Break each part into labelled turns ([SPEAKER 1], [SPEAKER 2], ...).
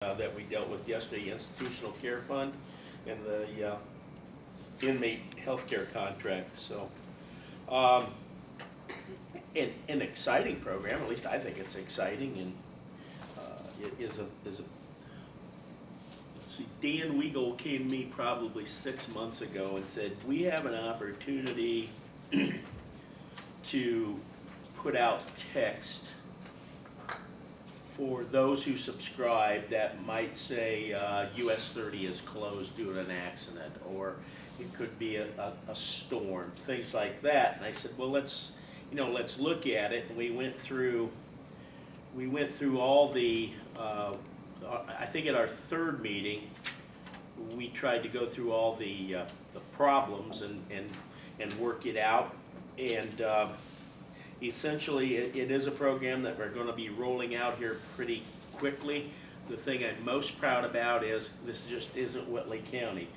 [SPEAKER 1] that we dealt with yesterday, institutional care fund and the inmate healthcare contract. So an exciting program, at least I think it's exciting, and it is a let's see, Dan Weigel came to me probably 6 months ago and said, we have an opportunity to put out text for those who subscribe that might say US 30 is closed due to an accident, or it could be a storm, things like that. And I said, well, let's look at it. And we went through all the, I think at our third meeting, we tried to go through all the problems and work it out. And essentially, it is a program that we're going to be rolling out here pretty quickly. The thing I'm most proud about is this just isn't Whitley County.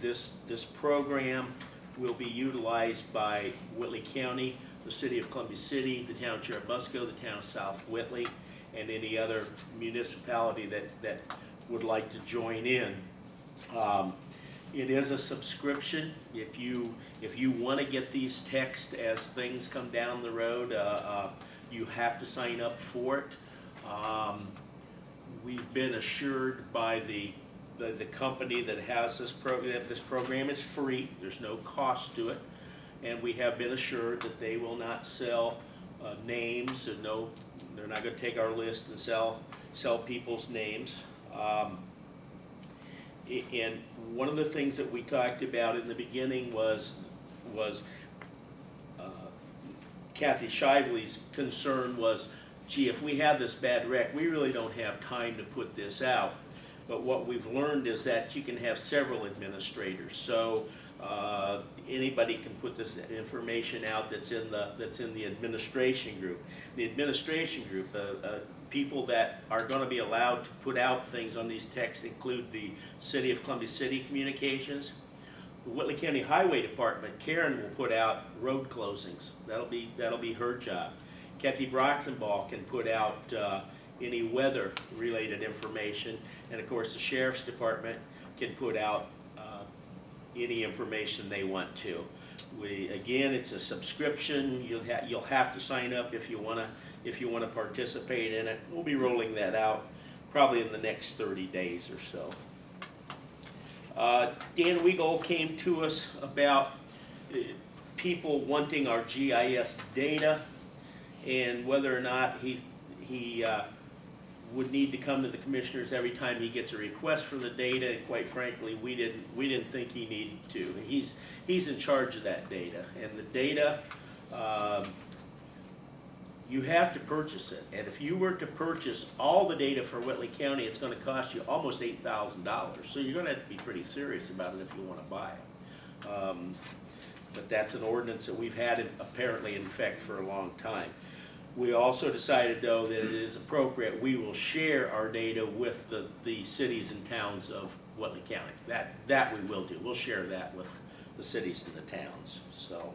[SPEAKER 1] This program will be utilized by Whitley County, the City of Columbia City, the town of Churubusco, the town of South Whitley, and any other municipality that would like to join in. It is a subscription. If you want to get these texts as things come down the road, you have to sign up for it. We've been assured by the company that has this program that this program is free. There's no cost to it, and we have been assured that they will not sell names. And they're not going to take our list and sell people's names. And one of the things that we talked about in the beginning was Kathy Shively's concern was, gee, if we have this bad wreck, we really don't have time to put this out. But what we've learned is that you can have several administrators. So anybody can put this information out that's in the administration group. The administration group, people that are going to be allowed to put out things on these texts include the City of Columbia City Communications, the Whitley County Highway Department. Karen will put out road closings. That'll be her job. Kathy Broxenball can put out any weather-related information, and of course the Sheriff's Department can put out any information they want to. Again, it's a subscription. You'll have to sign up if you want to participate in it. We'll be rolling that out probably in the next 30 days or so. Dan Weigel came to us about people wanting our GIS data and whether or not he would need to come to the commissioners every time he gets a request for the data. And quite frankly, we didn't think he needed to. He's in charge of that data, and the data, you have to purchase it. And if you were to purchase all the data for Whitley County, it's going to cost you almost $8,000. So you're going to have to be pretty serious about it if you want to buy it. But that's an ordinance that we've had apparently in effect for a long time. We also decided, though, that it is appropriate we will share our data with the cities and towns of Whitley County. That we will do. We'll share that with the cities and the towns. So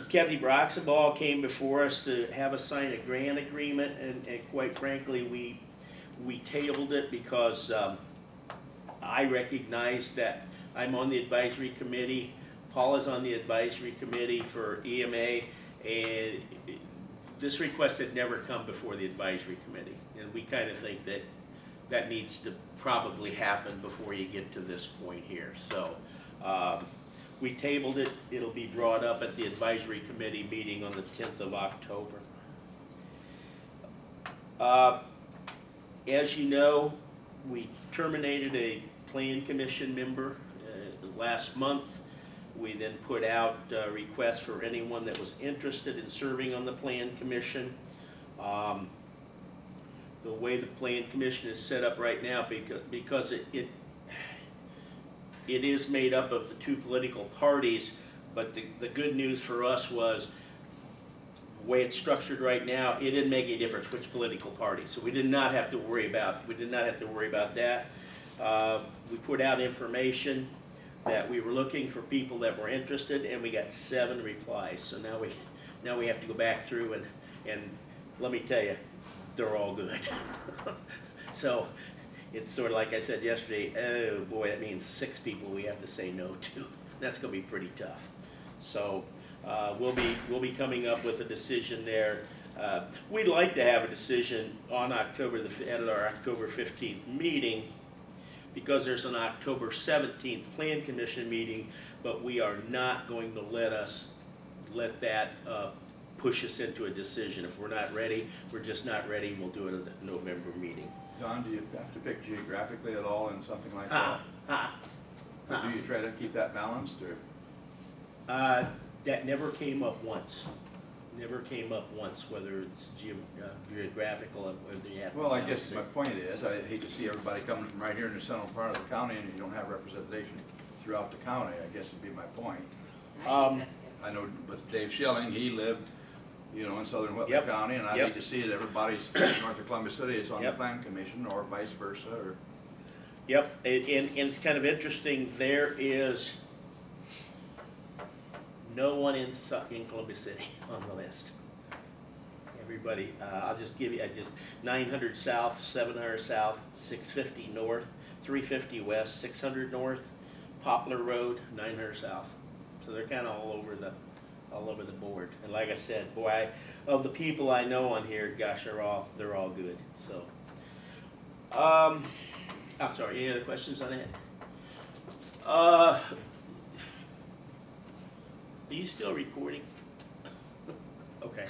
[SPEAKER 1] Kathy Broxenball came before us to have us sign a grant agreement, and quite frankly, we tabled it because I recognize that I'm on the advisory committee. Paul is on the advisory committee for EMA. And this request had never come before the advisory committee, and we kind of think that needs to probably happen before you get to this point here. So we tabled it. It'll be brought up at the advisory committee meeting on the 10th of October. As you know, we terminated a plan commission member last month. We then put out requests for anyone that was interested in serving on the Plan Commission. The way the Plan Commission is set up right now, because it is made up of the two political parties, but the good news for us was the way it's structured right now, it didn't make any difference which political party. So we did not have to worry about that. We put out information that we were looking for people that were interested, and we got 7 replies. So now we have to go back through and let me tell you, they're all good. So it's sort of like I said yesterday, oh boy, that means 6 people we have to say no to. That's gonna be pretty tough. So we'll be coming up with a decision there. We'd like to have a decision on at our October 15th meeting, because there's an October 17th Plan Commission meeting, but we are not going to let that push us into a decision. If we're not ready, we're just not ready. We'll do it at the November meeting.
[SPEAKER 2] Don, do you have to pick geographically at all in something like that? Or do you try to keep that balanced, or?
[SPEAKER 1] That never came up once. Never came up once, whether it's geographical and whether you have to.
[SPEAKER 2] Well, I guess my point is, I hate to see everybody coming from right here in the central part of the county and you don't have representation throughout the county, I guess would be my point.
[SPEAKER 3] I think that's good.
[SPEAKER 2] I know with Dave Schilling, he lived, you know, in southern Whitley
[SPEAKER 1] Yep.
[SPEAKER 2] County, and I
[SPEAKER 1] Yep.
[SPEAKER 2] hate to see it, everybody's north of Columbus City is on the
[SPEAKER 1] Yep.
[SPEAKER 2] plan commission, or vice versa, or.
[SPEAKER 1] Yep, and it's kind of interesting, there is no one in Columbus City on the list. Everybody, I'll just give you, 900 south, 700 south, 650 north, 350 west, 600 north, Poplar Road, 900 south. So they're kind of all over the board. And like I said, boy, of the people I know on here, gosh, they're all good. So, I'm sorry. Any other questions on that? Are you still recording? Okay.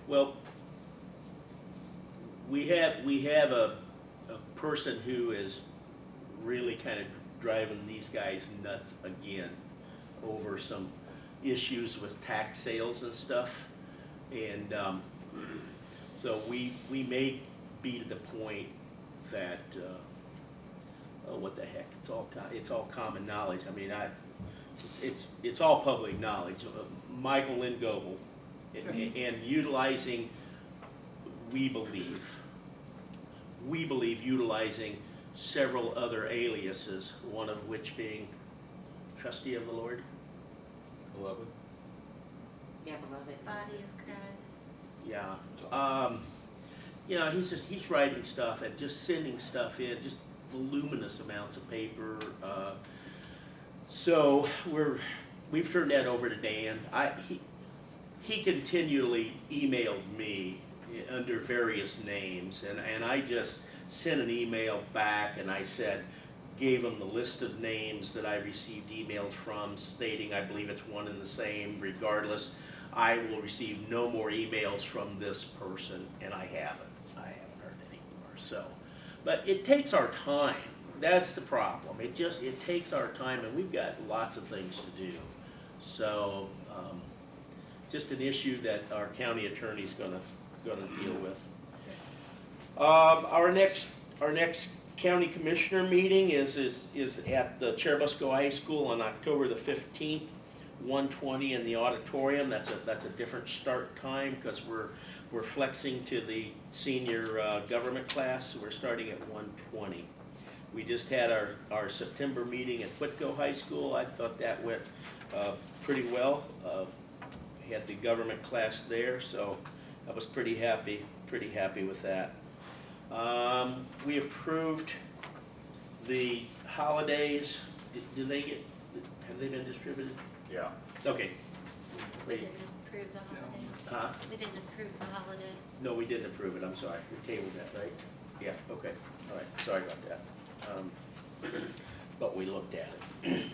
[SPEAKER 1] Well, we have a person who is really kind of driving these guys nuts again over some issues with tax sales and stuff, and so we may be to the point that oh, what the heck, it's all common knowledge. I mean, it's all public knowledge. Michael Lynn Goebel, and utilizing, we believe utilizing several other aliases, one of which being trustee of the Lord.
[SPEAKER 2] Beloved.
[SPEAKER 3] Yeah, beloved.
[SPEAKER 4] Body of Christ.
[SPEAKER 1] Yeah. You know, he's writing stuff and just sending stuff in, just voluminous amounts of paper. So we've turned that over to Dan. He continually emailed me under various names, and I just sent an email back, and I gave him the list of names that I received emails from, stating I believe it's one and the same. Regardless, I will receive no more emails from this person, and I haven't heard anymore. So, but it takes our time. That's the problem. It takes our time, and we've got lots of things to do. So, just an issue that our county attorney's gonna deal with. Our next county commissioner meeting is at the Churubusco High School on October the 15th, 1:20 in the auditorium. That's a different start time because we're flexing to the senior government class. So we're starting at 1:20. We just had our September meeting at Whitco High School. I thought that went pretty well. We had the government class there, so I was pretty happy with that. We approved the holidays. Have they been distributed?
[SPEAKER 2] Yeah.
[SPEAKER 1] Okay.
[SPEAKER 4] We didn't approve the holidays. We didn't approve the holidays.
[SPEAKER 1] No, we didn't approve it, I'm sorry. We tabled that, right? Yeah, okay, all right, sorry about that. But we looked at it.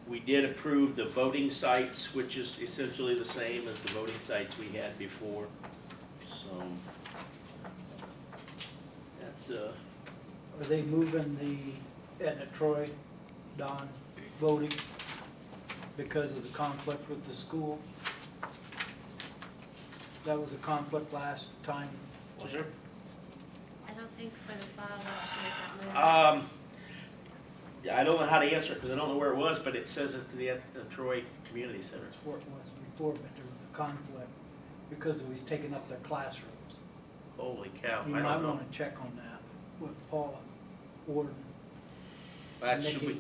[SPEAKER 1] We did approve the voting sites, which is essentially the same as the voting sites we had before. So, that's,
[SPEAKER 5] Are they moving the Etna Troy, Don, voting because of the conflict with the school? That was a conflict last time, was it?
[SPEAKER 4] I don't think for the fall election it got moved.
[SPEAKER 1] I don't know how to answer it because I don't know where it was, but it says it's the Troy Community Center.
[SPEAKER 5] That's where it was before, but there was a conflict because it was taking up their classrooms.
[SPEAKER 1] Holy cow,
[SPEAKER 5] You
[SPEAKER 1] I
[SPEAKER 5] might
[SPEAKER 1] don't know.
[SPEAKER 5] want to check on that with Paula Warden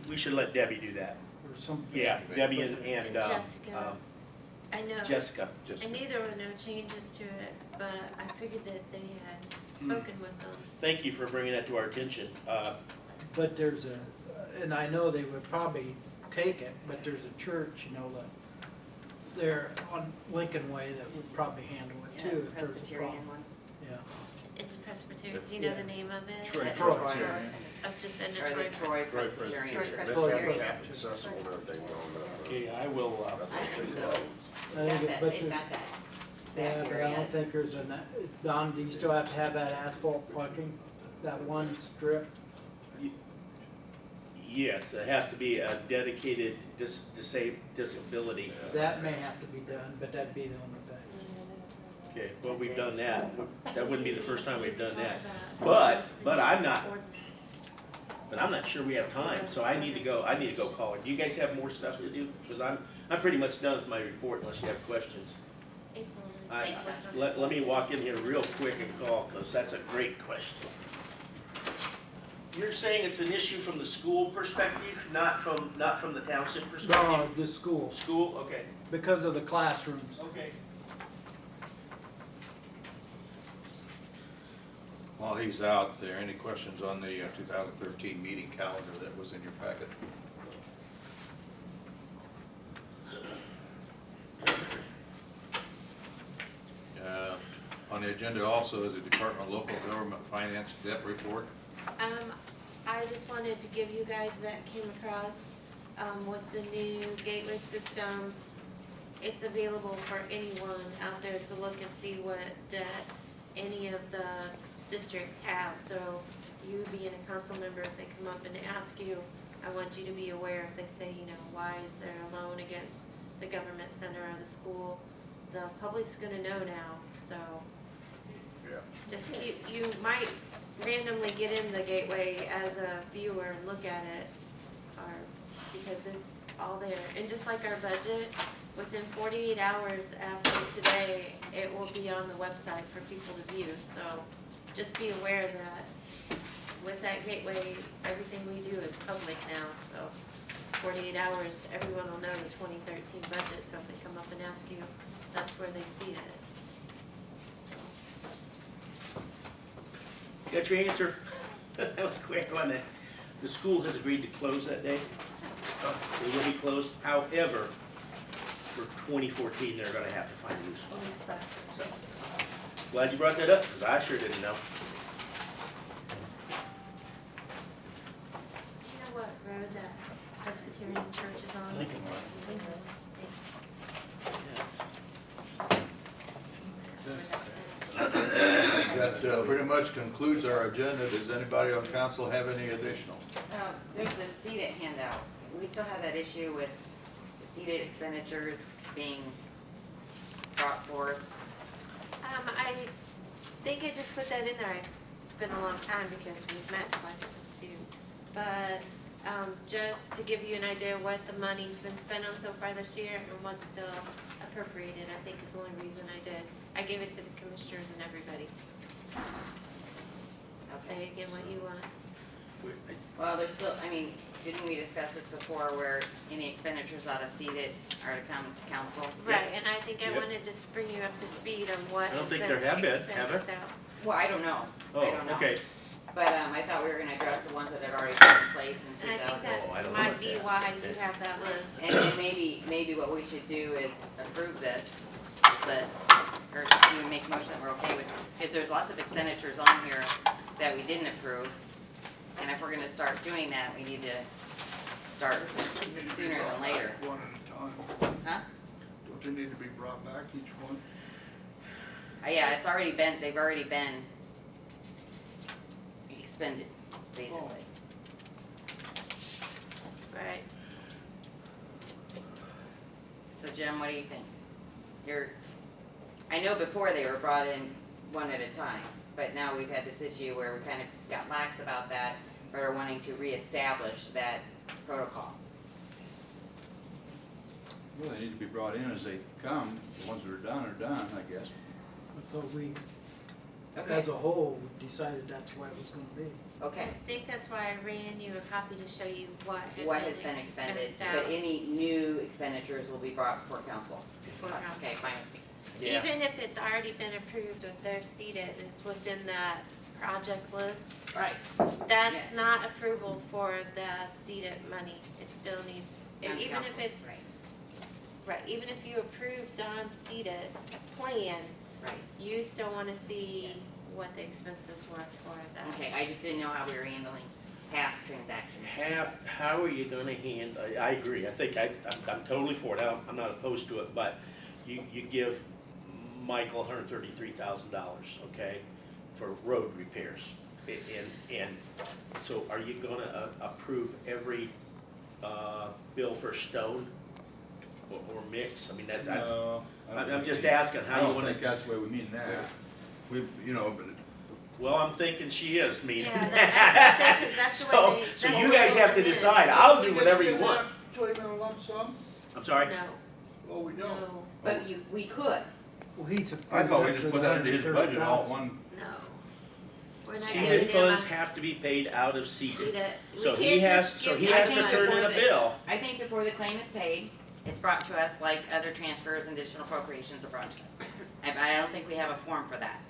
[SPEAKER 1] We should let Debbie do that.
[SPEAKER 5] or some.
[SPEAKER 1] Yeah, Debbie and
[SPEAKER 4] And Jessica. I know.
[SPEAKER 1] Jessica.
[SPEAKER 2] Just,
[SPEAKER 4] I knew there were no changes to it, but I figured that they had spoken with them.
[SPEAKER 1] Thank you for bringing that to our attention.
[SPEAKER 5] But there's and I know they would probably take it, but there's a church, you know, there on Lincoln Way that would probably handle it
[SPEAKER 3] Yeah,
[SPEAKER 5] too. if there's a
[SPEAKER 3] Presbyterian
[SPEAKER 5] problem.
[SPEAKER 3] one.
[SPEAKER 5] Yeah.
[SPEAKER 4] It's Presbyterian. Do you know
[SPEAKER 5] Yeah.
[SPEAKER 4] the name of it?
[SPEAKER 2] Troy.
[SPEAKER 4] Of just the
[SPEAKER 3] Or the Troy
[SPEAKER 4] Troy
[SPEAKER 3] Presbyterian
[SPEAKER 4] Troy
[SPEAKER 3] Church.
[SPEAKER 4] Presbyterian.
[SPEAKER 6] Accessible and everything on
[SPEAKER 1] Okay, I will,
[SPEAKER 3] I think so.
[SPEAKER 5] I
[SPEAKER 3] They've
[SPEAKER 5] think
[SPEAKER 3] got
[SPEAKER 5] it-
[SPEAKER 3] that,
[SPEAKER 5] but
[SPEAKER 3] they've
[SPEAKER 5] the-
[SPEAKER 3] got that
[SPEAKER 5] Yeah,
[SPEAKER 3] back
[SPEAKER 5] but I
[SPEAKER 3] area.
[SPEAKER 5] don't think there's Don, do you still have to have that asphalt parking, that one strip?
[SPEAKER 1] yes, it has to be a dedicated disability.
[SPEAKER 5] That may have to be done, but that'd be the only thing.
[SPEAKER 1] Okay, well, we've done that. That wouldn't be the first time we've done that.
[SPEAKER 4] But
[SPEAKER 1] I'm not sure we have time, so I need to go call her. Do you guys have more stuff to do? Because I'm pretty much done with my report unless you have questions. Let me walk in here real quick and call, because that's a great question. You're saying it's an issue from the school perspective, not from the township
[SPEAKER 5] No,
[SPEAKER 1] perspective?
[SPEAKER 5] the school,
[SPEAKER 1] School, okay,
[SPEAKER 5] because of the classrooms.
[SPEAKER 1] okay.
[SPEAKER 2] while he's out there, any questions on the 2013 meeting calendar that was in your packet? On the agenda also is a Department of Local Government Finance Debt Report.
[SPEAKER 4] I just wanted to give you guys that came across, with the new gateway system. It's available for anyone out there to look and see what debt any of the districts have. So you being a council member, if they come up and ask you, I want you to be aware, if they say, you know, why is there a loan against the government center or the school? The public's gonna know now, so
[SPEAKER 2] Yeah.
[SPEAKER 4] just you might randomly get in the gateway as a viewer and look at it, or, because it's all there. And just like our budget, within 48 hours after today, it will be on the website for people to view. So just be aware that with that gateway, everything we do is public now. So 48 hours, everyone will know the 2013 budget. So if they come up and ask you, that's where they see it.
[SPEAKER 1] Got your answer? That was quick, wasn't it? The school has agreed to close that day. They will be closed. However, for 2014, they're gonna have to find a new school. So, glad you brought that up, because I sure didn't know.
[SPEAKER 4] Do you know what road that Presbyterian church is on?
[SPEAKER 1] Lincoln Way.
[SPEAKER 4] Lincoln.
[SPEAKER 2] That pretty much concludes our agenda. Does anybody on council have any additional?
[SPEAKER 3] There's the seated handout. We still have that issue with the seated expenditures being brought forth.
[SPEAKER 4] I think I just put that in there. It's been a long time because we've met twice too. But just to give you an idea what the money's been spent on so far this year and what's still appropriated, I think is the only reason I did. I gave it to the commissioners and everybody. I'll say again what you want.
[SPEAKER 3] Well, there's still, I mean, didn't we discuss this before where any expenditures out of seated are to come to council?
[SPEAKER 4] Right, and I think I
[SPEAKER 1] Yep.
[SPEAKER 4] wanted to bring you up to speed on what
[SPEAKER 1] I don't
[SPEAKER 4] has
[SPEAKER 1] think
[SPEAKER 4] been
[SPEAKER 1] there have been, have there?
[SPEAKER 4] expensed out.
[SPEAKER 3] Well, I don't know. I
[SPEAKER 1] Oh,
[SPEAKER 3] don't know.
[SPEAKER 1] okay.
[SPEAKER 3] But I thought we were gonna address the ones that had already been in place in
[SPEAKER 4] And I think
[SPEAKER 3] 2000.
[SPEAKER 1] Oh, I don't
[SPEAKER 4] that
[SPEAKER 1] know
[SPEAKER 4] might
[SPEAKER 1] about
[SPEAKER 4] be
[SPEAKER 1] that.
[SPEAKER 4] why you have that list.
[SPEAKER 3] And maybe what we should do is approve this list, or even make a motion that we're okay with, because there's lots of expenditures on here that we didn't approve. And if we're gonna start doing that, we need to start sooner than later.
[SPEAKER 6] One at a time.
[SPEAKER 3] Huh?
[SPEAKER 6] Don't they need to be brought back, each one?
[SPEAKER 3] Yeah, it's already been, they've already been expended, basically.
[SPEAKER 4] Right.
[SPEAKER 3] So Jim, what do you think? I know before they were brought in one at a time, but now we've had this issue where we kind of got lax about that, but are wanting to reestablish that protocol.
[SPEAKER 2] Well, they need to be brought in as they come. The ones that are done, I guess.
[SPEAKER 5] I thought we
[SPEAKER 3] Okay.
[SPEAKER 5] as a whole, decided that's where it was gonna be.
[SPEAKER 3] Okay,
[SPEAKER 4] I think that's why I ran you a copy to show you what
[SPEAKER 3] what has been expended,
[SPEAKER 4] expensed out
[SPEAKER 3] but any new expenditures will be brought before council.
[SPEAKER 4] before council.
[SPEAKER 3] Okay, fine with me.
[SPEAKER 1] Yeah.
[SPEAKER 4] Even if it's already been approved with their seated, it's within that project list.
[SPEAKER 3] Right.
[SPEAKER 4] That's
[SPEAKER 3] Yeah.
[SPEAKER 4] not approval for the seated money. It still needs,
[SPEAKER 3] County
[SPEAKER 4] even if
[SPEAKER 3] council,
[SPEAKER 4] it's,
[SPEAKER 3] right,
[SPEAKER 4] right, even if you approve Don's seated plan,
[SPEAKER 3] right.
[SPEAKER 4] you still wanna see
[SPEAKER 3] Yes.
[SPEAKER 4] what the expenses were for that.
[SPEAKER 3] Okay, I just didn't know how we were handling past transactions.
[SPEAKER 1] How are you gonna I agree, I think I'm totally for it, I'm not opposed to it, but you give Michael $133,000, okay, for road repairs. And so are you gonna approve every bill for stone or mix? I mean, that's,
[SPEAKER 2] No, I don't
[SPEAKER 1] I'm
[SPEAKER 2] think
[SPEAKER 1] just
[SPEAKER 2] we-
[SPEAKER 1] asking
[SPEAKER 2] I
[SPEAKER 1] how you
[SPEAKER 2] don't
[SPEAKER 1] wanna.
[SPEAKER 2] think that's the way we mean that. We, you know, but
[SPEAKER 1] Well, I'm thinking she is meaning
[SPEAKER 4] Yeah,
[SPEAKER 1] that.
[SPEAKER 4] that's, I was gonna say, 'cause that's the
[SPEAKER 1] So-
[SPEAKER 4] way they.
[SPEAKER 1] So
[SPEAKER 4] that's
[SPEAKER 1] you
[SPEAKER 4] the way
[SPEAKER 1] guys
[SPEAKER 4] they
[SPEAKER 1] have to
[SPEAKER 4] come in.
[SPEAKER 1] decide, I'll
[SPEAKER 6] We
[SPEAKER 1] do
[SPEAKER 6] just
[SPEAKER 1] whatever you
[SPEAKER 6] give
[SPEAKER 1] want.
[SPEAKER 6] them to him in a lump sum?
[SPEAKER 1] I'm sorry?
[SPEAKER 4] No,
[SPEAKER 6] Well, we don't.
[SPEAKER 4] no,
[SPEAKER 3] But we could.
[SPEAKER 5] Well, he's.
[SPEAKER 2] I thought we
[SPEAKER 5] approved
[SPEAKER 2] just
[SPEAKER 5] up
[SPEAKER 2] put
[SPEAKER 5] to
[SPEAKER 2] that into his budget all at
[SPEAKER 5] 130,000.
[SPEAKER 2] one.
[SPEAKER 4] no. We're not
[SPEAKER 1] Seeded
[SPEAKER 4] giving him
[SPEAKER 1] funds
[SPEAKER 4] a
[SPEAKER 1] have to be paid out of seeded.
[SPEAKER 4] seated.
[SPEAKER 1] So
[SPEAKER 4] We
[SPEAKER 1] he
[SPEAKER 4] can't
[SPEAKER 1] has,
[SPEAKER 4] just
[SPEAKER 1] so
[SPEAKER 4] give
[SPEAKER 1] he
[SPEAKER 4] him
[SPEAKER 1] has
[SPEAKER 3] I
[SPEAKER 1] to
[SPEAKER 3] think
[SPEAKER 1] turn in
[SPEAKER 3] before
[SPEAKER 1] a
[SPEAKER 3] the-
[SPEAKER 1] bill.
[SPEAKER 3] I think before the claim is paid, it's brought to us like other transfers and additional appropriations are brought to us. I don't think we have a form for that.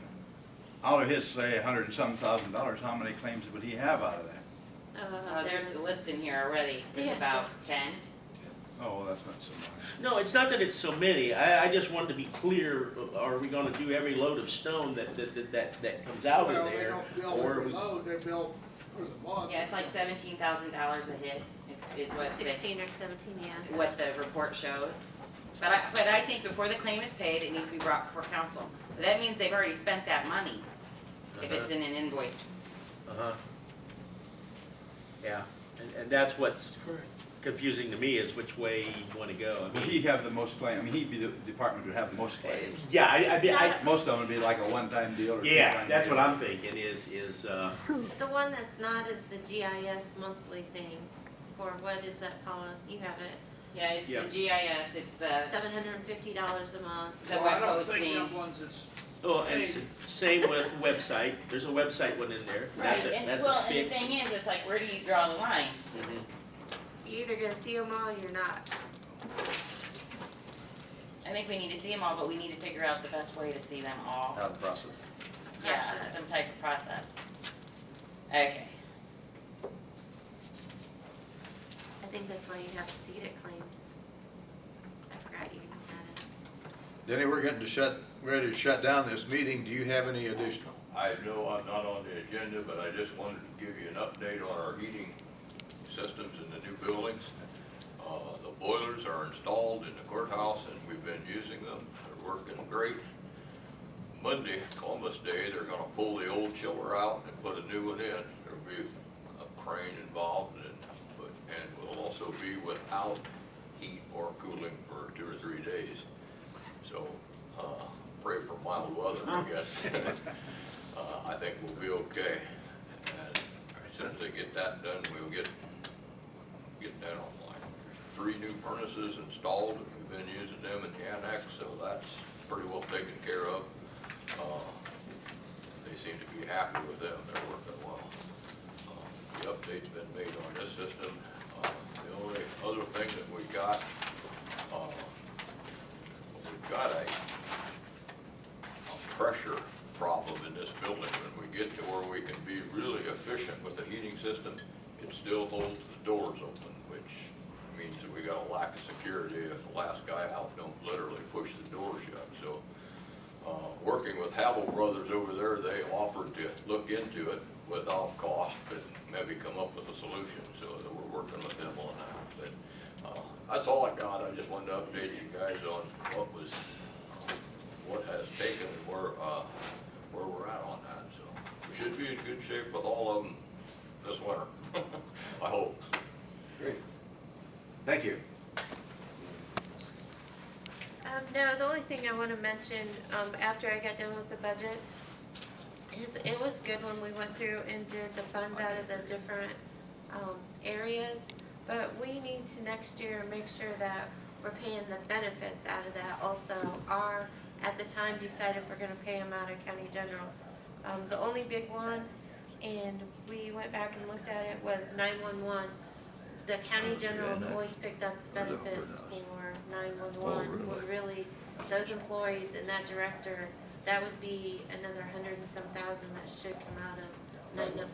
[SPEAKER 2] Out of his, say, $100,000, how many claims would he have out of that?
[SPEAKER 3] There's a list in here already, there's
[SPEAKER 4] Yeah.
[SPEAKER 3] about 10.
[SPEAKER 2] Oh, well, that's not so much.
[SPEAKER 1] No, it's not that it's so many, I just wanted to be clear, are we gonna do every load of stone that comes out
[SPEAKER 6] Well,
[SPEAKER 1] of
[SPEAKER 6] they
[SPEAKER 1] there?
[SPEAKER 6] don't bill
[SPEAKER 1] Or
[SPEAKER 6] every
[SPEAKER 1] we-
[SPEAKER 6] load, they bill for the month.
[SPEAKER 3] Yeah, it's like $17,000 a hit is what the,
[SPEAKER 4] 16 or 17, yeah.
[SPEAKER 3] what the report shows. But I think before the claim is paid, it needs to be brought before council. That means they've already spent that money, if it's in an invoice.
[SPEAKER 1] Uh-huh. Yeah, and that's what's
[SPEAKER 5] Correct.
[SPEAKER 1] confusing to me is which way you wanna go, I
[SPEAKER 2] Would
[SPEAKER 1] mean.
[SPEAKER 2] he have the most claim, I mean, he'd be the department would have the most claims.
[SPEAKER 1] Yeah, I,
[SPEAKER 2] Most of them would be like a one-time deal or
[SPEAKER 1] yeah,
[SPEAKER 2] two-time
[SPEAKER 1] that's
[SPEAKER 2] deal.
[SPEAKER 1] what I'm thinking is,
[SPEAKER 4] The one that's not is the GIS monthly thing for, what is that, Paula? You have it,
[SPEAKER 3] Yeah, it's the
[SPEAKER 1] Yeah.
[SPEAKER 3] GIS, it's the
[SPEAKER 4] $750 a month.
[SPEAKER 3] the
[SPEAKER 6] Well,
[SPEAKER 3] web
[SPEAKER 6] I don't think
[SPEAKER 3] hosting.
[SPEAKER 6] that one's as,
[SPEAKER 1] oh, and same with website, there's a website one in there,
[SPEAKER 3] Right,
[SPEAKER 1] that's a
[SPEAKER 3] and
[SPEAKER 1] fixed.
[SPEAKER 3] well, and the thing is, it's like, where do you draw the line?
[SPEAKER 1] Mhm.
[SPEAKER 4] You're either gonna see them all or you're not.
[SPEAKER 3] I think we need to see them all, but we need to figure out the best way to see them all.
[SPEAKER 2] Out of the process.
[SPEAKER 3] Yeah,
[SPEAKER 4] Process.
[SPEAKER 3] some type of process. Okay,
[SPEAKER 4] I think that's why you have to see it claims. I forgot you had it.
[SPEAKER 7] Denny, we're getting ready to shut down this meeting. Do you have any additional?
[SPEAKER 8] I know I'm not on the agenda, but I just wanted to give you an update on our heating systems in the new buildings. The boilers are installed in the courthouse and we've been using them. They're working great. Monday, Columbus Day, they're gonna pull the old chiller out and put a new one in. There'll be a crane involved and we'll also be without heat or cooling for 2 or 3 days. So, pray for mild weather, I guess. I think we'll be okay. And as soon as they get that done, we'll get that online. 3 new furnaces installed, and we've been using them in the annex, so that's pretty well taken care of. They seem to be happy with them, they're working well. The update's been made on this system. The only other thing that we got, we've got a pressure problem in this building. When we get to where we can be really efficient with the heating system, it still holds the doors open, which means that we got a lack of security if the last guy out don't literally push the door shut. So, working with Havel Brothers over there, they offered to look into it without cost, but maybe come up with a solution. So we're working with them on that. But that's all I got. I just wanted to update you guys on what has taken and where we're at on that. So we should be in good shape with all of them this winter. I hope.
[SPEAKER 2] Great. Thank you.
[SPEAKER 4] No, the only thing I wanna mention, after I got done with the budget, is it was good when we went through and did the funds out of the different, areas. But we need to next year make sure that we're paying the benefits out of that also, or at the time decide if we're gonna pay them out of county general. The only big one, and we went back and looked at it, was 911. The county general's always picked up the benefits for 911. Well, really, those employees and that director, that would be another 100 and some thousand that should come out of 911.